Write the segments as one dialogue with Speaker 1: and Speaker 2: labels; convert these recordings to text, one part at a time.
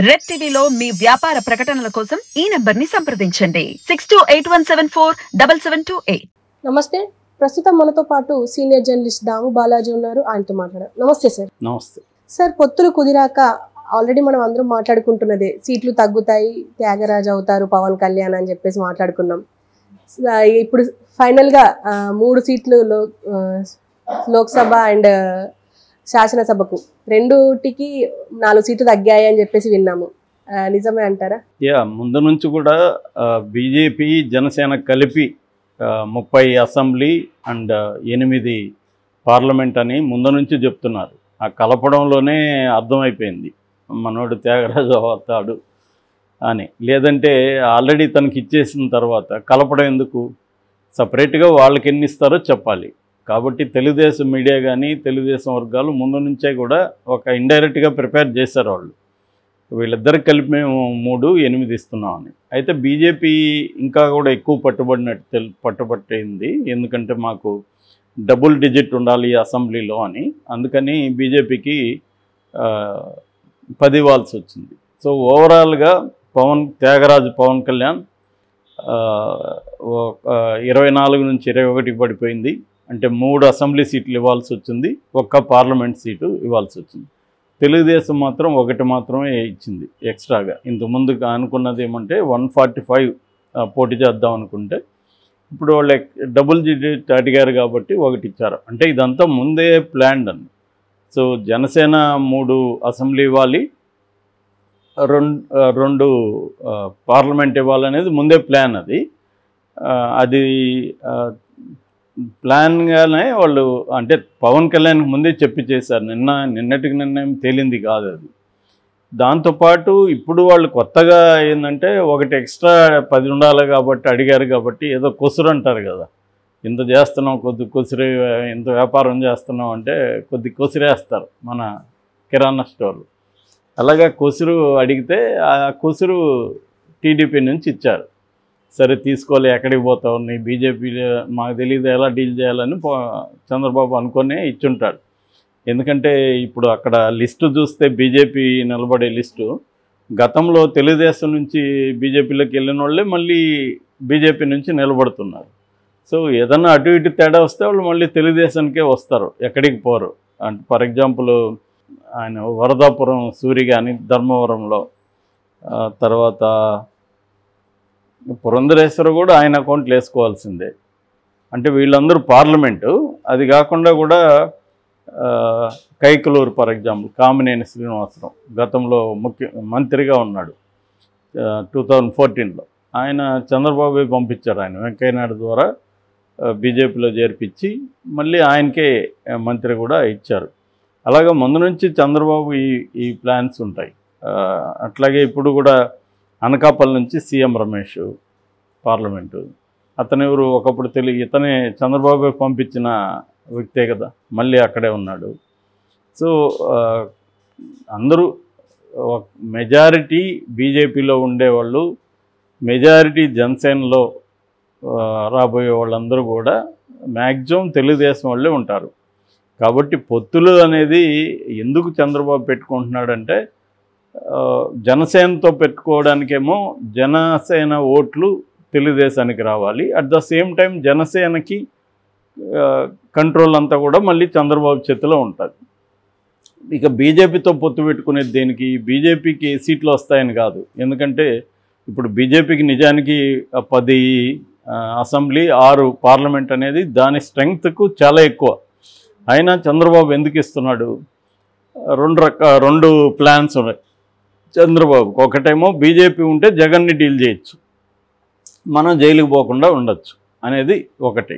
Speaker 1: Red టీవీలో మీ వ్యాపార ప్రకటనల కోసం ఈ నంబర్ ని సంప్రదించండి 6281747728.
Speaker 2: నమస్తే. ప్రస్తుతం మనతో పాటు సీనియర్ జర్నలిస్ట్ దాము బాలాజీ ఉన్నారు. ఆయనతో మాట్లాడారు. నమస్తే సార్.
Speaker 3: నమస్తే
Speaker 2: సార్, పొత్తులు కుదిరాక ఆల్రెడీ మనం అందరం మాట్లాడుకుంటున్నదే సీట్లు తగ్గుతాయి, త్యాగరాజు అవుతారు పవన్ కళ్యాణ్ అని చెప్పేసి మాట్లాడుకున్నాం. ఇప్పుడు ఫైనల్గా 3 సీట్లు లోక్సభ అండ్ శాసనసభకు రెండుటికి 4 సీట్లు తగ్గాయి అని చెప్పేసి విన్నాము. నిజమే అంటారా?
Speaker 3: ముందు నుంచి కూడా బీజేపీ జనసేన కలిపి 30 అసెంబ్లీ అండ్ 8 పార్లమెంట్ అని ముందు నుంచి చెప్తున్నారు. ఆ కలపడంలోనే అర్థమైపోయింది మనోడు త్యాగరాజు అవుతాడు అని. లేదంటే ఆల్రెడీ తనకి ఇచ్చేసిన తర్వాత కలపడం ఎందుకు? సపరేట్గా వాళ్ళకి ఎన్ని ఇస్తారో చెప్పాలి. కాబట్టి తెలుగుదేశం మీడియా కానీ తెలుగుదేశం వర్గాలు ముందు నుంచే కూడా ఒక ఇండైరెక్ట్గా ప్రిపేర్ చేశారు. వాళ్ళు వీళ్ళిద్దరికి కలిపి మేము 3, 8 ఇస్తున్నామని. అయితే బీజేపీ ఇంకా కూడా ఎక్కువ పట్టుబట్టింది. ఎందుకంటే మాకు డబుల్ డిజిట్ ఉండాలి అసెంబ్లీలో అని. అందుకని బీజేపీకి 10 ఇవ్వాల్సి వచ్చింది. సో ఓవరాల్గా త్యాగరాజు పవన్ కళ్యాణ్ 24 నుంచి 21కి పడిపోయింది. అంటే 3 అసెంబ్లీ సీట్లు ఇవ్వాల్సి వచ్చింది, 1 పార్లమెంట్ సీటు ఇవ్వాల్సి వచ్చింది. తెలుగుదేశం మాత్రం 1 మాత్రమే ఇచ్చింది ఎక్స్ట్రాగా. ఇంతకుముందు అనుకున్నది ఏమంటే 145 పోటీ చేద్దాం అనుకుంటే ఇప్పుడు వాళ్ళు డబుల్ డిజిట్ అడిగారు కాబట్టి 1 ఇచ్చారు. అంటే ఇదంతా ముందే ప్లాన్డ్ అని. సో జనసేన 3 అసెంబ్లీ ఇవ్వాలి, 2 పార్లమెంట్ ఇవ్వాలనేది ముందే ప్లాన్. అది ప్లాన్గానే వాళ్ళు అంటే పవన్ కళ్యాణ్ ముందే చెప్పి చేశారు. నిన్నటికి నిర్ణయం తేలింది కాదు అది. దాంతోపాటు ఇప్పుడు వాళ్ళు కొత్తగా ఏంటంటే 1 ఎక్స్ట్రా 10 ఉండాలి కాబట్టి అడిగారు కాబట్టి ఏదో కొసురు అంటారు కదా, ఇంత చేస్తున్నాం కొద్ది కొసురే, ఇంత వ్యాపారం చేస్తున్నాం అంటే కొద్ది కొసురేస్తారు మన కిరాణా స్టోర్లు. అలాగా కొసురు అడిగితే ఆ కొసురు టీడీపీ నుంచి ఇచ్చారు. సరే తీసుకోవాలి, ఎక్కడికి పోతావు, నీ బీజేపీ మాకు తెలియదు ఎలా డీల్ చేయాలని చంద్రబాబు అనుకునే ఇచ్చుంటాడు. ఎందుకంటే ఇప్పుడు అక్కడ లిస్టు చూస్తే బీజేపీ నిలబడే లిస్టు గతంలో తెలుగుదేశం నుంచి బీజేపీలోకి వెళ్ళిన వాళ్ళే మళ్ళీ బీజేపీ నుంచి నిలబడుతున్నారు. సో ఏదన్నా అటు ఇటు తేడా వస్తే వాళ్ళు మళ్ళీ తెలుగుదేశానికే వస్తారు, ఎక్కడికి పోరు. అంటే ఫర్ ఎగ్జాంపుల్ ఆయన వరదాపురం సూరి కానీ ధర్మవరంలో, తర్వాత పురంధరేశ్వర కూడా ఆయన అకౌంట్లు వేసుకోవాల్సిందే. అంటే వీళ్ళందరూ పార్లమెంటు. అది కాకుండా కూడా కైకలూరు ఫర్ ఎగ్జాంపుల్ కామినేని శ్రీనివాసరావు గతంలో మంత్రిగా ఉన్నాడు 2014లో. ఆయన చంద్రబాబు పంపించారు, ఆయన వెంకయ్యనాయుడు ద్వారా బీజేపీలో చేర్పించి మళ్ళీ ఆయనకే మంత్రి కూడా ఇచ్చారు. అలాగే ముందు నుంచి చంద్రబాబు ఈ ప్లాన్స్ ఉంటాయి. అట్లాగే ఇప్పుడు కూడా అనకాపల్లి నుంచి సీఎం రమేష్ పార్లమెంటు. అతనెవరు ఒకప్పుడు ఇతనే చంద్రబాబు పంపించిన వ్యక్తే కదా, మళ్ళీ అక్కడే ఉన్నాడు. సో అందరూ మెజారిటీ బీజేపీలో ఉండేవాళ్ళు, మెజారిటీ జనసేనలో రాబోయే వాళ్ళందరూ కూడా మ్యాక్సిమం తెలుగుదేశం వాళ్ళే ఉంటారు. కాబట్టి పొత్తులు అనేది ఎందుకు చంద్రబాబు పెట్టుకుంటున్నాడంటే జనసేనతో పెట్టుకోవడానికేమో జనసేన ఓట్లు తెలుగుదేశానికి రావాలి, అట్ ద సేమ్ టైం జనసేనకి కంట్రోల్ అంతా కూడా మళ్ళీ చంద్రబాబు చేతిలో ఉంటుంది. ఇక బీజేపీతో పొత్తు పెట్టుకునేది దేనికి? బీజేపీకి సీట్లు వస్తాయని కాదు. ఎందుకంటే ఇప్పుడు బీజేపీకి నిజానికి 10 అసెంబ్లీ 6 పార్లమెంట్ అనేది దాని స్ట్రెంగ్త్కు చాలా ఎక్కువ. అయినా చంద్రబాబు ఎందుకు ఇస్తున్నాడు? 2 ప్లాన్స్ ఉన్నాయి చంద్రబాబుకు. ఒకటేమో బీజేపీ ఉంటే జగన్ని డీల్ చేయొచ్చు, మనం జైలుకి పోకుండా ఉండొచ్చు అనేది ఒకటి.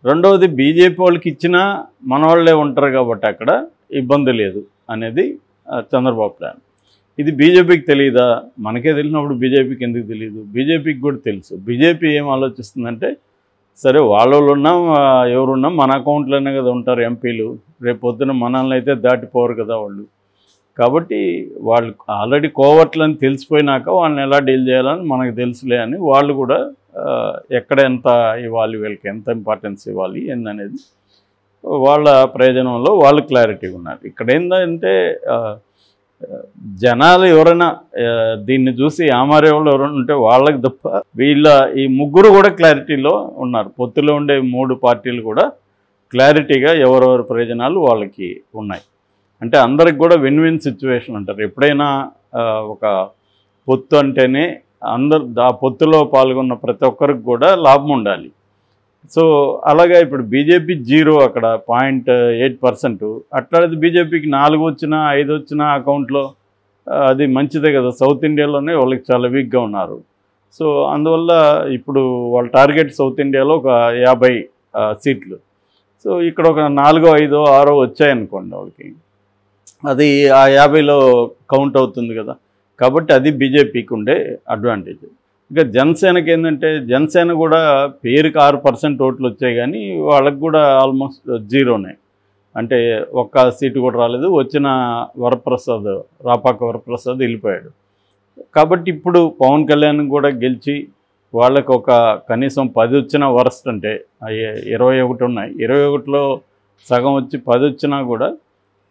Speaker 3: రెండవది బీజేపీ వాళ్ళకి ఇచ్చినా మన వాళ్ళే ఉంటారు కాబట్టి అక్కడ ఇబ్బంది లేదు అనేది చంద్రబాబు ప్లాన్. ఇది బీజేపీకి తెలియదా? మనకే తెలిసినప్పుడు బీజేపీకి ఎందుకు తెలియదు? బీజేపీకి కూడా తెలుసు. బీజేపీ ఏం ఆలోచిస్తుందంటే సరే వాళ్ళున్నా ఎవరున్నా మన అకౌంట్లోనే కదా ఉంటారు ఎంపీలు, రేపు పొద్దున మనల్ని అయితే దాటిపోరు కదా వాళ్ళు. కాబట్టి వాళ్ళు ఆల్రెడీ కోవట్లని తెలిసిపోయినాక వాళ్ళని ఎలా డీల్ చేయాలని మనకు తెలుసులే అని వాళ్ళు కూడా ఎక్కడ ఎంత ఇవ్వాలి, వీళ్ళకి ఎంత ఇంపార్టెన్స్ ఇవ్వాలి ఏందనేది వాళ్ళ ప్రయోజనంలో వాళ్ళు క్లారిటీ ఉన్నారు. ఇక్కడ ఏంటంటే జనాలు ఎవరైనా దీన్ని చూసి ఆమారే వాళ్ళు ఎవరైనా ఉంటే వాళ్ళకి తప్ప వీళ్ళ ఈ ముగ్గురు కూడా క్లారిటీలో ఉన్నారు. పొత్తులో ఉండే 3 పార్టీలు కూడా క్లారిటీగా ఎవరెవరి ప్రయోజనాలు వాళ్ళకి ఉన్నాయి. అంటే అందరికి కూడా విన్ విన్ సిచ్యువేషన్ అంటారు. ఎప్పుడైనా ఒక పొత్తు అంటేనే ఆ పొత్తులో పాల్గొన్న ప్రతి ఒక్కరికి కూడా లాభం ఉండాలి. సో అలాగా ఇప్పుడు బీజేపీ 0 అక్కడ 0.8%. అట్లాంటిది బీజేపీకి 4 వచ్చినా 5 వచ్చినా అకౌంట్లో అది మంచిదే కదా. సౌత్ ఇండియాలోనే వాళ్ళకి చాలా వీక్గా ఉన్నారు. సో అందువల్ల ఇప్పుడు వాళ్ళ టార్గెట్ సౌత్ ఇండియాలో ఒక 50 సీట్లు. సో ఇక్కడ ఒక 4, 5, 6 వచ్చాయనుకోండి వాళ్ళకి, అది ఆ 50లో కౌంట్ అవుతుంది కదా. కాబట్టి అది బీజేపీకి ఉండే అడ్వాంటేజ్. ఇక జనసేనకి ఏంటంటే జనసేన కూడా పేరుకి 6% ఓట్లు వచ్చాయి, కానీ వాళ్ళకి కూడా ఆల్మోస్ట్ 0నే. అంటే ఒక్క సీటు కూడా రాలేదు. వచ్చిన రాపాక వరప్రసాద్ వెళ్ళిపోయాడు. కాబట్టి ఇప్పుడు పవన్ కళ్యాణ్ కూడా గెలిచి వాళ్ళకి ఒక కనీసం 10 వచ్చిన వరస్ట్, అంటే 21 ఉన్నాయి, 21లో సగం వచ్చి 10 వచ్చినా కూడా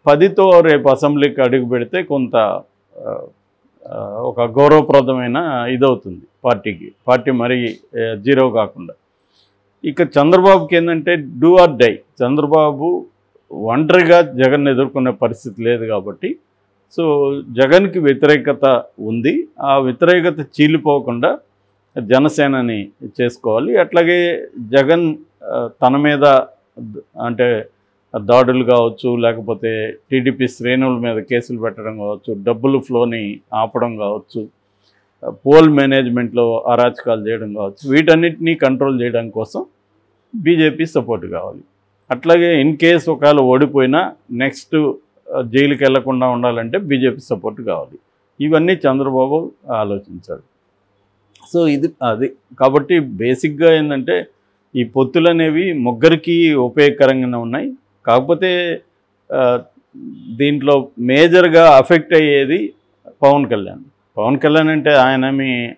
Speaker 3: 10తో రేపు అసెంబ్లీకి అడుగు పెడితే కొంత ఒక గౌరవప్రదమైన ఇదవుతుంది పార్టీ మరీ 0 కాకుండా. ఇక చంద్రబాబుకి ఏంటంటే డూ ఆర్ డై. చంద్రబాబు ఒంటరిగా జగన్ ఎదుర్కొనే పరిస్థితి లేదు కాబట్టి సో జగన్కి వ్యతిరేకత ఉంది. ఆ వ్యతిరేకత చీలిపోకుండా జనసేనని చేసుకోవాలి. అట్లాగే జగన్ తన మీద అంటే దాడులు కావచ్చు, లేకపోతే టీడీపీ శ్రేణుల మీద కేసులు పెట్టడం కావచ్చు, డబ్బులు ఫ్లోని ఆపడం కావచ్చు, పోల్ మేనేజ్మెంట్లో అరాచకాలు చేయడం కావచ్చు, వీటన్నిటినీ కంట్రోల్ చేయడం కోసం బీజేపీ సపోర్ట్ కావాలి. అట్లాగే ఇన్ కేస్ ఒకవేళ ఓడిపోయినా నెక్స్ట్ జైలుకి వెళ్లకుండా ఉండాలంటే బీజేపీ సపోర్ట్ కావాలి. ఇవన్నీ చంద్రబాబు ఆలోచించాడు. సో అది కాబట్టి బేసిక్గా ఏంటంటే ఈ పొత్తులు అనేవి ముగ్గురికి ఉపయోగకరంగానే ఉన్నాయి. కాకపోతే దీంట్లో మేజర్గా అఫెక్ట్ అయ్యేది పవన్ కళ్యాణ్ అంటే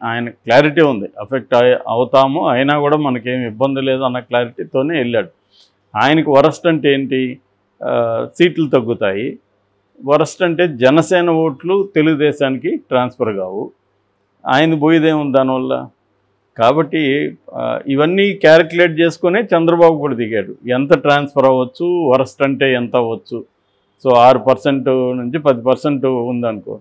Speaker 3: ఆయన క్లారిటీ ఉంది. అఫెక్ట్ అవుతాము, అయినా కూడా మనకేం ఇబ్బంది లేదు అన్న క్లారిటీతోనే వెళ్ళాడు. ఆయనకు వరస్ట్ అంటే ఏంటి, సీట్లు తగ్గుతాయి. వరస్ట్ అంటే జనసేన ఓట్లు తెలుగుదేశానికి ట్రాన్స్ఫర్ కావు. ఆయన పోయేదేముంది దానివల్ల. కాబట్టి ఇవన్నీ క్యాలిక్యులేట్ చేసుకునే చంద్రబాబు కూడా దిగాడు. ఎంత ట్రాన్స్ఫర్ అవ్వచ్చు, వరస్ట్ అంటే ఎంత అవ్వచ్చు. సో 6% నుంచి 10% ఉందనుకో,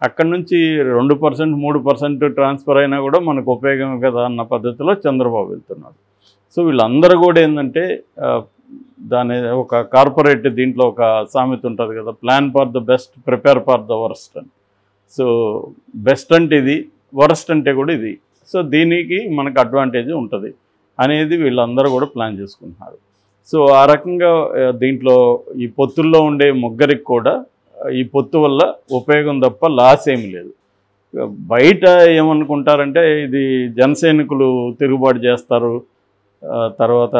Speaker 3: అక్కడి నుంచి 2%, 3% ట్రాన్స్ఫర్ అయినా కూడా మనకు ఉపయోగం కదా అన్న పద్ధతిలో చంద్రబాబు వెళ్తున్నాడు. సో వీళ్ళందరూ కూడా ఏంటంటే దాని ఒక కార్పొరేట్ దీంట్లో ఒక సామెత ఉంటుంది కదా, plan for the best, prepare for the worst అని. సో బెస్ట్ అంటే ఇది, వరస్ట్ అంటే కూడా ఇది. సో దీనికి మనకు అడ్వాంటేజ్ ఉంటుంది అనేది వీళ్ళందరూ కూడా ప్లాన్ చేసుకుంటున్నారు. సో ఆ రకంగా దీంట్లో ఈ పొత్తుల్లో ఉండే ముగ్గురికి కూడా ఈ పొత్తు వల్ల ఉపయోగం తప్ప లాస్ ఏమి లేదు. బయట ఏమనుకుంటారంటే ఇది జనసైనికులు తిరుగుబాటు చేస్తారు, తర్వాత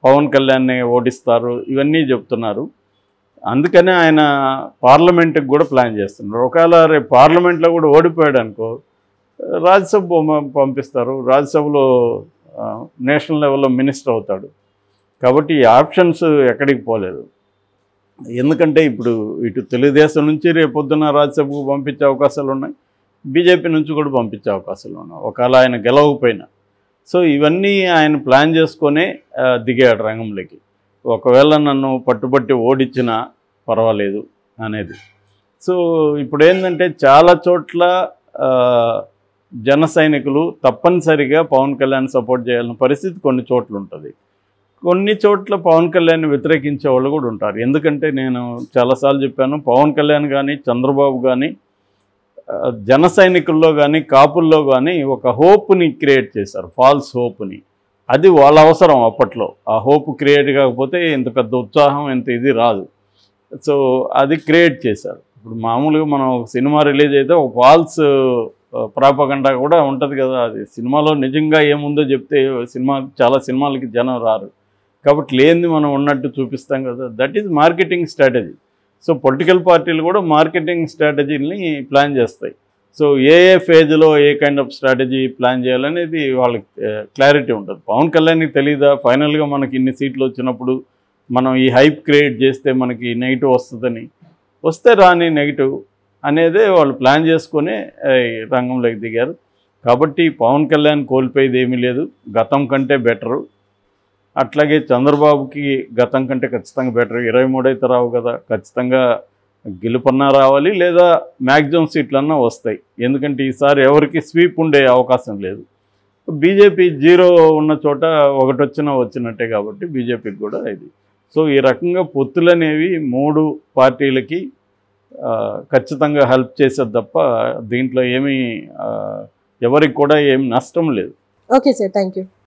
Speaker 3: పవన్ కళ్యాణ్ని ఓడిస్తారు, ఇవన్నీ చెప్తున్నారు. అందుకనే ఆయన పార్లమెంట్కి కూడా ప్లాన్ చేస్తున్నారు. ఒకవేళ రేపు పార్లమెంట్లో కూడా ఓడిపోయాడు అనుకో, రాజ్యసభ పంపిస్తారు, రాజ్యసభలో నేషనల్ లెవెల్లో మినిస్టర్ అవుతాడు. కాబట్టి ఈ ఆప్షన్స్ ఎక్కడికి పోలేదు. ఎందుకంటే ఇప్పుడు ఇటు తెలుగుదేశం నుంచి రేపొద్దున రాజ్యసభకు పంపించే అవకాశాలు ఉన్నాయి, బీజేపీ నుంచి కూడా పంపించే అవకాశాలు ఉన్నాయి ఒకవేళ ఆయన గెలవకపోయినా. సో ఇవన్నీ ఆయన ప్లాన్ చేసుకొనే దిగాడు రంగంలోకి. ఒకవేళ నన్ను పట్టుబట్టి ఓడించినా పర్వాలేదు అనేది. సో ఇప్పుడు ఏంటంటే చాలా చోట్ల జన సైనికులు తప్పనిసరిగా పవన్ కళ్యాణ్ సపోర్ట్ చేయాల్సిన పరిస్థితి కొన్ని చోట్ల ఉంటుంది. కొన్ని చోట్ల పవన్ కళ్యాణ్ వ్యతిరేకించే వాళ్ళు కూడా ఉంటారు. ఎందుకంటే నేను చాలాసార్లు చెప్పాను, పవన్ కళ్యాణ్ కానీ చంద్రబాబు కానీ జన సైనికుల్లో కానీ కాపుల్లో కానీ ఒక హోప్ని క్రియేట్ చేశారు, ఫాల్స్ హోప్ని. అది వాళ్ళ అవసరం అప్పట్లో. ఆ హోప్ క్రియేట్ కాకపోతే ఇంత పెద్ద ఉత్సాహం ఇంత ఇది రాదు. సో అది క్రియేట్ చేశారు. ఇప్పుడు మామూలుగా మనం ఒక సినిమా రిలీజ్ అయితే ఒక ఫాల్స్ ప్రాపగండా కూడా ఉంటుంది కదా. అది సినిమాలో నిజంగా ఏముందో చెప్తే చాలా సినిమాలకి జనం రారు. కాబట్టి లేనిది మనం ఉన్నట్టు చూపిస్తాం కదా, that is marketing strategy. So political పార్టీలు కూడా మార్కెటింగ్ స్ట్రాటజీని ప్లాన్ చేస్తాయి. సో ఏ ఫేజ్లో ఏ కైండ్ ఆఫ్ స్ట్రాటజీ ప్లాన్ చేయాలనేది వాళ్ళకి క్లారిటీ ఉంటుంది. పవన్ కళ్యాణ్కి తెలీదా ఫైనల్గా మనకి ఇన్ని సీట్లు వచ్చినప్పుడు మనం ఈ హైప్ క్రియేట్ చేస్తే మనకి నెగిటివ్ వస్తుందని? వస్తే రాని నెగిటివ్ అనేదే వాళ్ళు ప్లాన్ చేసుకొని రంగంలోకి దిగారు. కాబట్టి పవన్ కళ్యాణ్ కోల్పోయేది ఏమీ లేదు, గతం కంటే బెటరు. అట్లాగే చంద్రబాబుకి గతం కంటే ఖచ్చితంగా బెటర్. 23 అయితే రావు కదా, ఖచ్చితంగా గెలుపన్నా రావాలి, లేదా మ్యాక్సిమం సీట్లన్నా వస్తాయి. ఎందుకంటే ఈసారి ఎవరికి స్వీప్ ఉండే అవకాశం లేదు. బీజేపీ 0 ఉన్న చోట 1 వచ్చినా వచ్చినట్టే కాబట్టి బీజేపీకి కూడా ఇది. సో ఈ రకంగా పొత్తులనేవి 3 పార్టీలకి ఖచ్చితంగా హెల్ప్ చేసేది తప్ప దీంట్లో ఏమీ ఎవరికి కూడా ఏమి నష్టం లేదు.
Speaker 2: Okay sir, thank you.